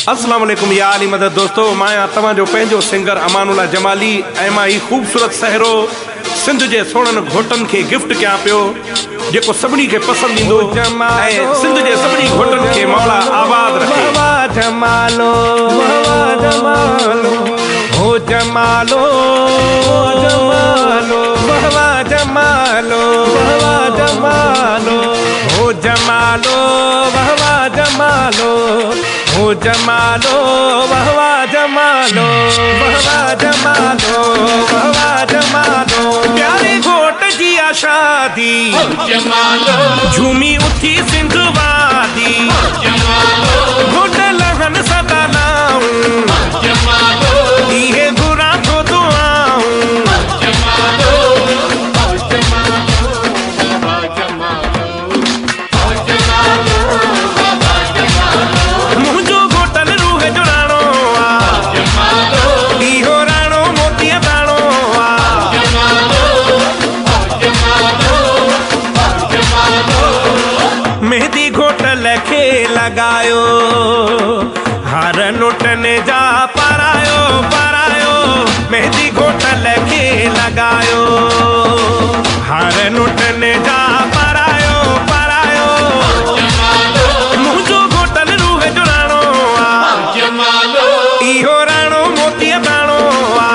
अस्सलाम वालेकुम या अली मदद दोस्तों, मैं तव्हांजो पंहिंजो सिंगर अमानुल्लाह जमाली ऐं मां ही ख़ूबसूरत सहरो सिंध जे सोणनि घोटनि खे गिफ्ट कयां पियो, जेको सभिनी खे पसंदि ईंदो ऐं सिंध जे सभिनी घोटनि खे मौला आबाद रखे। जमालो हो जमालो जमालो बहवा जमालो जमालो हो जमालो बहवा जमालो हो जमालो बहवा जमालो बहवा जमालो बहवा जमालो। प्यारे घोट जी शादी झूमी उठी सिंध वादी, घोट लहन सदा लाऊं इहे घुरा तो दुआऊं। मुंहिंजो घोटल रूह जो राणो आ, इहो राणो मोतीअ दाणो आ। मेहंदी घोटल खे लॻायो, हार नोटनि जा पारायो पारायो। मेहंदी घोटल खे लॻायो, हार नोटनि जा पारायो पारायो। मुंहिंजो घोटल रूह जो राणो आ, इहो राणो मोतीअ दाणो आ।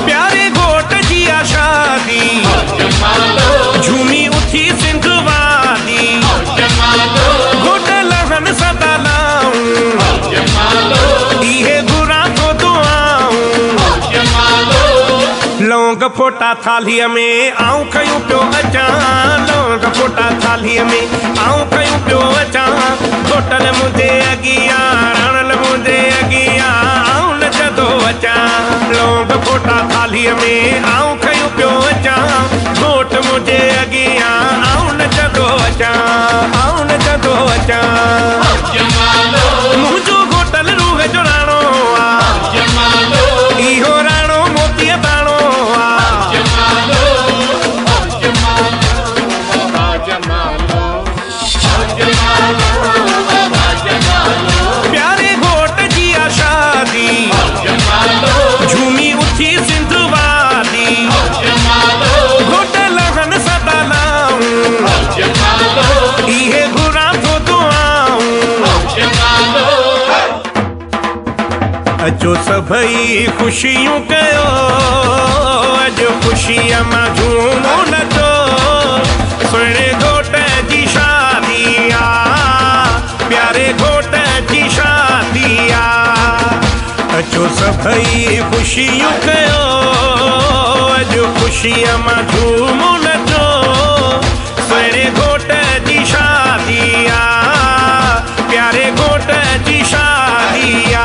प्यारे घोट जी शादी झूमी उठी सिंध वादी, घोट लहन सदा लाऊं इहे घुरा तो दुआऊं। लौंग फोटा थालीअ में आऊं खयूं पियो अचां, लौंग फोटा थालीअ में आऊं खयूं पियो अचां। घोटल मुंहिंजे अॻियां रणल मुंहिंजे अॻियां आऊं नचंदो अचां। लौंग फोटा थालीअ में आऊं खयूं पियो अचां, घोट मुंहिंजे अॻियां आऊं नचंदो अचां आऊं नचंदो अचां। मुंहिंजो घोटल रूह जो राणो आ, इहो राणो मोतीअ दाणो आ। प्यारे घोट जी शादी झूमी उठी सिंध वादी, घोट लहन सदा लाऊं इहे घुरा तो दुआऊं। अचो सभई ख़ुशियूं कयो, अॼु ख़ुशीअ मां झूमो नचो। सुहिणे घोट जी शादी आ, प्यारे घोट जी शादी आ। अचो सभई ख़ुशियूं कयो, अॼु ख़ुशीअ मां झूमो नचो। सुहिणे घोट जी शादी आ, प्यारे घोट जी शादी आ।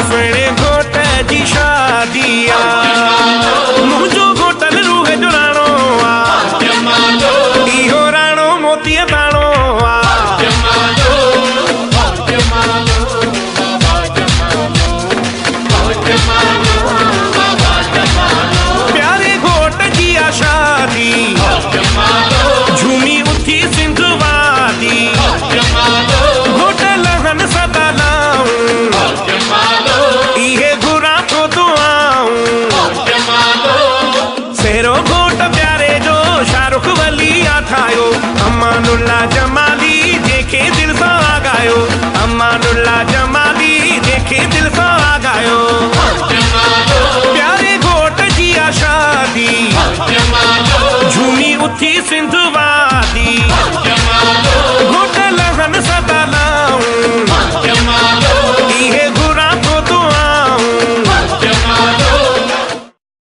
सुहिणे घोट जी शादी आ। मुंहिंजो घोटल रूह जो राणो आ, इहो राणो मोतीअ दाणो आ। प्यारे घोट जी शादी झूमी उठी सिंध वादी, घोट लहन सदा लाऊं इहे घुरा तो दुआऊं। सेरो घोट प्यारे जो शाहरुख वली आ ठाहियो, अमानुल्लाह जमाली जेके दिल सां आगायो, अमानुल्लाह जमाली जेके दिल सां आगायो।